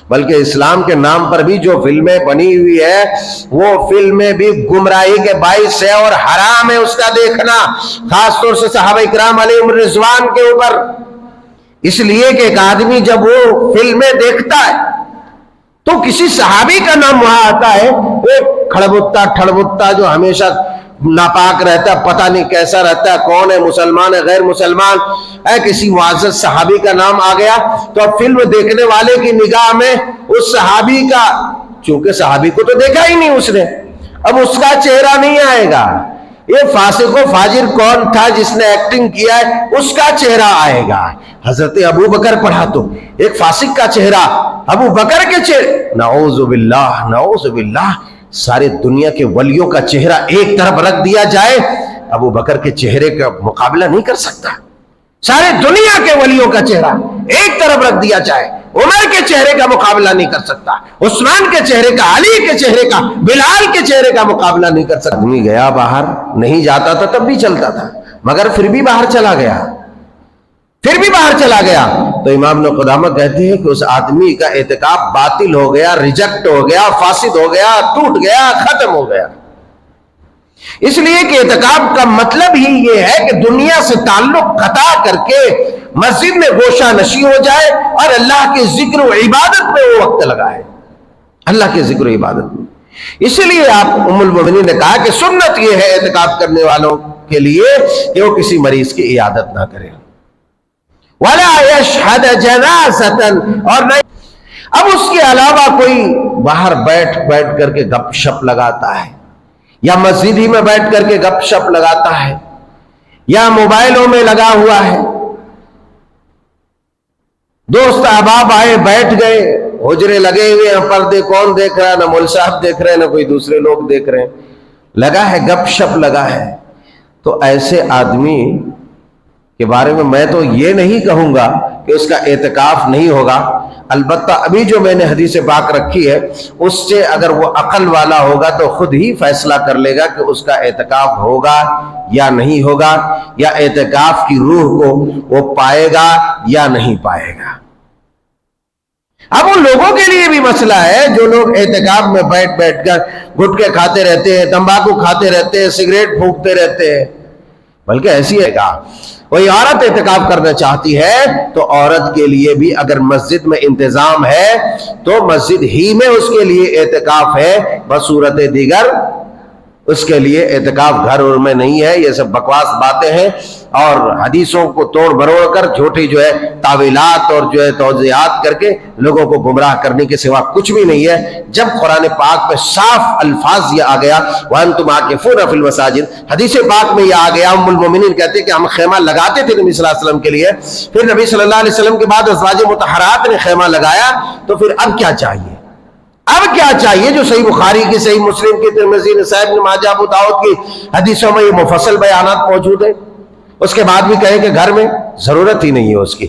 بلکہ اسلام کے نام پر بھی جو فلمیں بنی ہوئی ہے وہ فلمیں بھی گمراہی کے باعث ہے اور حرام ہے اس کا دیکھنا، خاص طور سے صحابہ کرام علیہم رضوان کے اوپر. اس لیے کہ ایک آدمی جب وہ فلمیں دیکھتا ہے تو کسی صحابی کا نام وہاں آتا ہے، ایک کھڑبتا ٹھڑبتا جو ہمیشہ ناپاک رہتا ہے، پتہ نہیں کیسا رہتا ہے، کون ہے، مسلمان ہے غیر مسلمان ہے، کسی معزز صحابی کا نام آ گیا تو اب فلم دیکھنے والے کی نگاہ میں اس صحابی کا، چونکہ صحابی کو تو دیکھا ہی نہیں اس نے، اب اس کا چہرہ نہیں آئے گا. یہ فاسق و فاجر کون تھا جس نے ایکٹنگ کیا ہے اس کا چہرہ آئے گا. حضرت ابو بکر پڑھا تو ایک فاسق کا چہرہ، ابو بکر کے چہرے، نعوذ باللہ نعوذ باللہ، سارے دنیا کے ولیوں کا چہرہ ایک طرف رکھ دیا جائے، ابو بکر کے چہرے کا مقابلہ نہیں کر سکتا. سارے دنیا کے ولیوں کا چہرہ ایک طرف رکھ دیا جائے، عمر کے چہرے کا مقابلہ نہیں کر سکتا، عثمان کے چہرے کا، علی کے چہرے کا، بلال کے چہرے کا مقابلہ نہیں کر سکتا. آدمی گیا باہر، نہیں جاتا تھا تب بھی چلتا تھا، مگر پھر بھی باہر چلا گیا، تو امام ابن قدامہ کہتے ہیں کہ اس آدمی کا اعتکاف باطل ہو گیا، ریجیکٹ ہو گیا، فاسد ہو گیا، ٹوٹ گیا، ختم ہو گیا. اس لیے کہ اعتکاف کا مطلب ہی یہ ہے کہ دنیا سے تعلق قطع کر کے مسجد میں گوشہ نشی ہو جائے اور اللہ کے ذکر و عبادت میں وہ وقت لگائے، اللہ کے ذکر و عبادت میں. اس لیے آپ ام المؤمنین نے کہا کہ سنت یہ ہے اعتکاف کرنے والوں کے لیے کہ وہ کسی مریض کی عیادت نہ کرے، وَلَا يَشْهَدَ جَنَازَةً، اور نہیں اب اس کے علاوہ کوئی باہر بیٹھ کر کے گپ شپ لگاتا ہے، یا مسجد ہی میں بیٹھ کر کے گپ شپ لگاتا ہے، یا موبائلوں میں لگا ہوا ہے. دوست احباب آئے بیٹھ گئے، حجرے لگے ہوئے ہیں، پردے کون دیکھ رہا ہے، نہ مول صاحب دیکھ رہے ہیں، نہ کوئی دوسرے لوگ دیکھ رہے ہیں، لگا ہے گپ شپ لگا ہے. تو ایسے آدمی کے بارے میں تو یہ نہیں کہوں گا کہ اس کا اعتکاف نہیں ہوگا. البتہ ابھی جو میں نے حدیث پاک رکھی ہے اس سے اگر وہ عقل والا ہوگا تو خود ہی فیصلہ کر لے گا کہ اس کا اعتکاف ہوگا یا نہیں ہوگا، یا اعتکاف کی روح کو وہ پائے گا یا نہیں پائے گا. اب ان لوگوں کے لیے بھی مسئلہ ہے جو لوگ اعتکاف میں بیٹھ کر گٹکے کھاتے رہتے ہیں، تمباکو کھاتے رہتے ہیں، سگریٹ پھونکتے رہتے ہیں. بلکہ ایسی ہے گا کوئی عورت اعتکاف کرنا چاہتی ہے تو عورت کے لیے بھی اگر مسجد میں انتظام ہے تو مسجد ہی میں اس کے لیے اعتکاف ہے، بصورت دیگر اس کے لیے اعتکاف گھر میں نہیں ہے. یہ سب بکواس باتیں ہیں اور حدیثوں کو توڑ بروڑ کر جھوٹی جو ہے تعویلات اور جو ہے توضیحات کر کے لوگوں کو گمراہ کرنے کے سوا کچھ بھی نہیں ہے. جب قرآن پاک میں صاف الفاظ یہ آ گیا وَأَنْتُمْ عَاكِفُونَ فِي الْمَسَاجِدِ، حدیث پاک میں یہ آ گیا، ام المومنین کہتے ہیں کہ ہم خیمہ لگاتے تھے نبی صلی اللہ علیہ وسلم کے لیے، پھر نبی صلی اللہ علیہ وسلم کے بعد ازواج مطہرات نے خیمہ لگایا، تو پھر اب کیا چاہیے؟ اب کیا چاہیے؟ جو صحیح بخاری کی، صحیح مسلم کی، ترمذی، نسائی، ابن ماجہ، ابو داؤد کی حدیثوں میں یہ مفصل بیانات موجود ہیں، اس کے بعد بھی کہیں کہ گھر میں ضرورت ہی نہیں ہے اس کی.